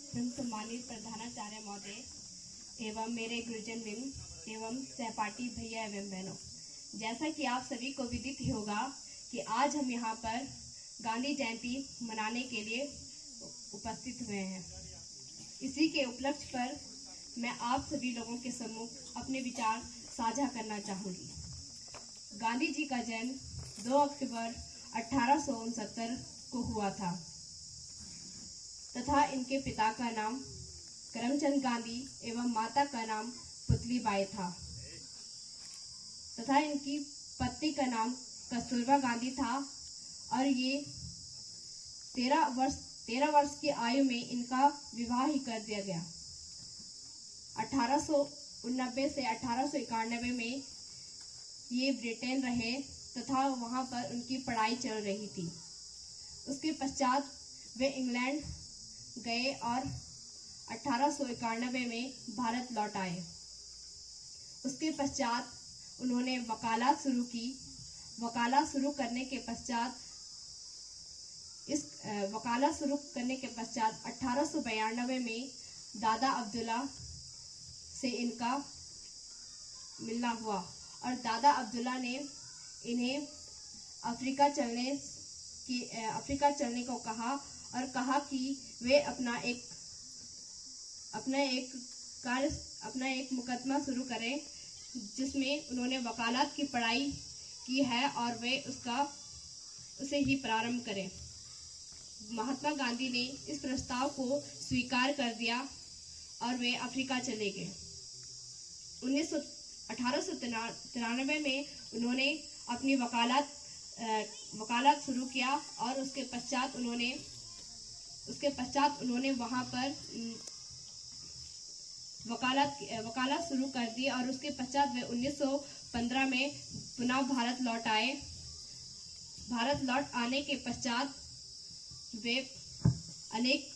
सम्मानित प्रधानाचार्य महोदय एवं मेरे गुरुजन वृंद एवं सहपाठी भैया एवं बहनों, जैसा कि आप सभी को विदित ही होगा कि आज हम यहाँ पर गांधी जयंती मनाने के लिए उपस्थित हुए हैं। इसी के उपलक्ष्य पर मैं आप सभी लोगों के सम्मुख अपने विचार साझा करना चाहूँगी। गांधी जी का जन्म 2 अक्टूबर 1869 को हुआ था तथा इनके पिता का नाम करमचंद गांधी एवं माता का नाम पुतलीबाई था तथा इनकी पत्नी का नाम कस्तूरबा गांधी था और ये 13 वर्ष की आयु में इनका विवाह ही कर दिया गया। 1889 से 1891 में ये ब्रिटेन रहे तथा वहाँ पर उनकी पढ़ाई चल रही थी। उसके पश्चात वे इंग्लैंड गए और 1891 में भारत लौट आए। उसके पश्चात उन्होंने वकालत शुरू की। वकालत शुरू करने के पश्चात 1892 में दादा अब्दुल्ला से इनका मिलना हुआ और दादा अब्दुल्ला ने इन्हें अफ्रीका चलने को कहा और कहा कि वे अपना एक मुकदमा शुरू करें जिसमें उन्होंने वकालत की पढ़ाई की है और वे उसे ही प्रारंभ करें। महात्मा गांधी ने इस प्रस्ताव को स्वीकार कर दिया और वे अफ्रीका चले गए। 1893 में उन्होंने अपनी वकालत शुरू किया और उसके पश्चात उन्होंने वहाँ पर वकालत शुरू कर दी और उसके पश्चात वे 1915 में पुनः भारत लौट आए। भारत लौट आने के पश्चात वे अनेक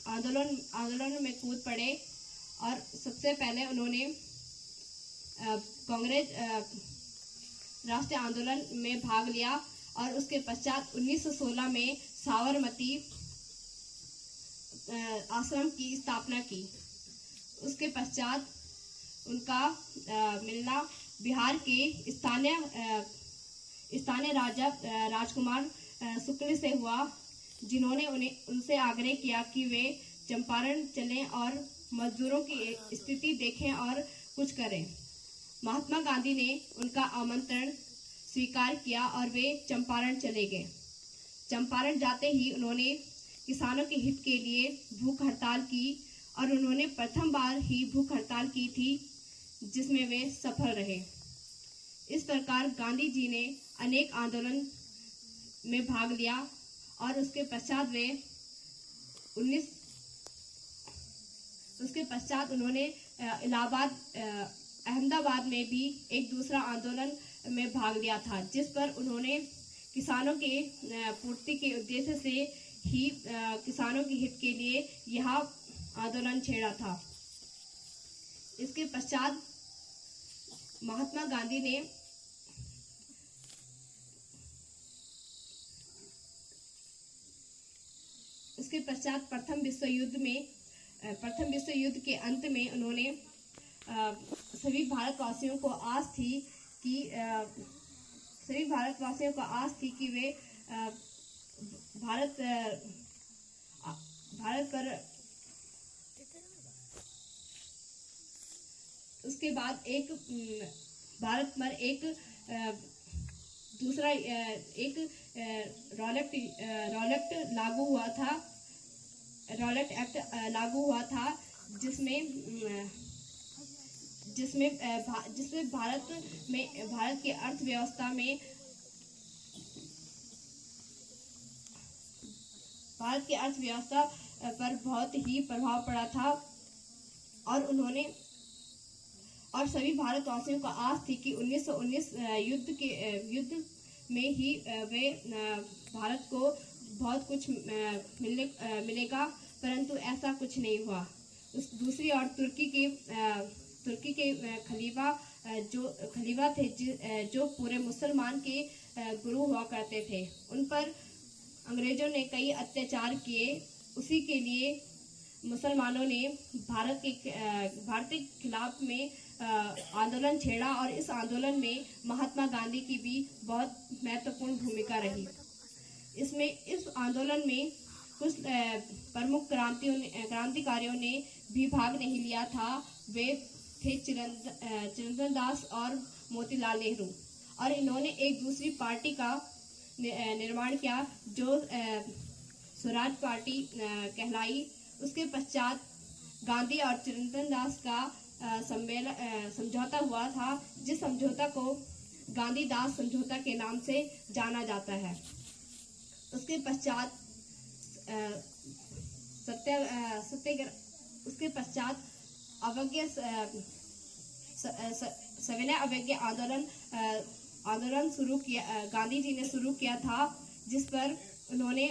आंदोलन में कूद पड़े और सबसे पहले उन्होंने कांग्रेस राष्ट्रीय आंदोलन में भाग लिया और उसके पश्चात 1916 में साबरमती आश्रम की स्थापना की। उसके पश्चात उनका मिलना बिहार के स्थानीय राजकुमार शुक्ल से हुआ, जिन्होंने उनसे आग्रह किया कि वे चंपारण चलें और मजदूरों की स्थिति देखें और कुछ करें। महात्मा गांधी ने उनका आमंत्रण स्वीकार किया और वे चंपारण चले गए। चंपारण जाते ही उन्होंने किसानों के हित के लिए भूख हड़ताल की और उन्होंने प्रथम बार ही भूख हड़ताल की थी जिसमें वे सफल रहे। इस प्रकार गांधी जी ने अनेक आंदोलन में भाग लिया और उसके पश्चात उन्होंने अहमदाबाद में भी एक दूसरा आंदोलन में भाग लिया था, जिस पर उन्होंने किसानों के पूर्ति के उद्देश्य से ही किसानों के हित के लिए यह आंदोलन छेड़ा था। इसके पश्चात महात्मा गांधी ने प्रथम विश्व युद्ध के अंत में उन्होंने सभी भारतवासियों को आस थी कि वे भारत पर उसके बाद भारत पर एक दूसरा रॉलेट एक्ट लागू हुआ था जिसमें भारत की अर्थव्यवस्था पर बहुत ही प्रभाव पड़ा था और सभी भारतवासियों को आस थी कि 1919 युद्ध में ही वे भारत को बहुत कुछ मिलेगा, परंतु ऐसा कुछ नहीं हुआ। दूसरी ओर तुर्की के खलीफा थे जो पूरे मुसलमान के गुरु हुआ करते थे। उन पर अंग्रेजों ने कई अत्याचार किए। उसी के लिए मुसलमानों ने भारत के खिलाफ में आंदोलन छेड़ा और इस आंदोलन में महात्मा गांधी की भी बहुत महत्वपूर्ण भूमिका रही। इस आंदोलन में कुछ प्रमुख क्रांतिकारियों ने भी भाग नहीं लिया था। वे थे चिरंतन दास और मोतीलाल नेहरू, और इन्होंने एक दूसरी पार्टी का निर्माण किया जो स्वराज पार्टी कहलाई। उसके पश्चात गांधी और चिरंतन दास का समझौता हुआ था, जिस समझौता को गांधी दास समझौता के नाम से जाना जाता है। उसके पश्चात सविनय अवज्ञा आंदोलन शुरू किया, गांधी जी ने शुरू किया था, जिस पर उन्होंने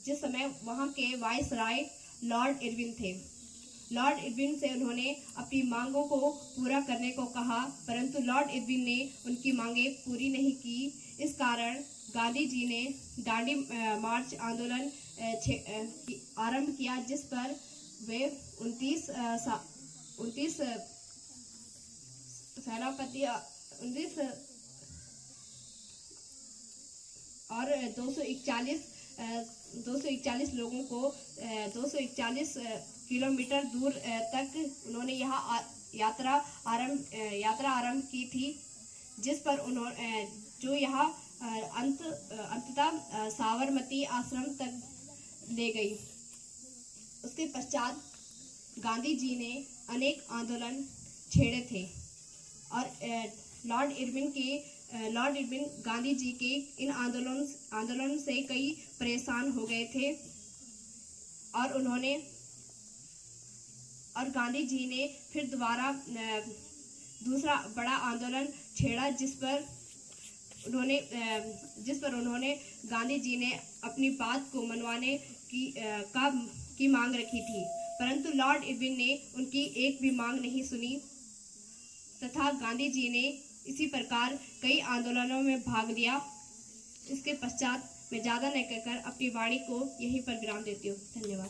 जिस समय वहां के वायसराय लॉर्ड इरविन थे। लॉर्ड इरविन से उन्होंने अपनी मांगों को पूरा करने को कहा, परंतु लॉर्ड इरविन ने उनकी मांगे पूरी नहीं की। इस कारण गांधी जी ने दांडी मार्च आंदोलन आरंभ किया, जिस पर वे 29 सेनापति 19 और 241 लोगों को 241 किलोमीटर दूर तक उन्होंने यहाँ यात्रा आरंभ की थी, जिस पर उन्होंने जो यहाँ अंततः साबरमती आश्रम तक ले गई। उसके पश्चात गांधी जी ने अनेक आंदोलन छेड़े थे और लॉर्ड इरविन गांधी जी के इन आंदोलन से कई परेशान हो गए थे, और गांधी जी ने फिर दोबारा दूसरा बड़ा आंदोलन छेड़ा, जिस पर उन्होंने गांधी जी ने अपनी बात को मनवाने की मांग रखी थी, परंतु लॉर्ड इरविन ने उनकी एक भी मांग नहीं सुनी तथा गांधी जी ने इसी प्रकार कई आंदोलनों में भाग लिया। इसके पश्चात मैं ज़्यादा न कहकर अपनी वाणी को यहीं पर विराम देती हूँ। धन्यवाद।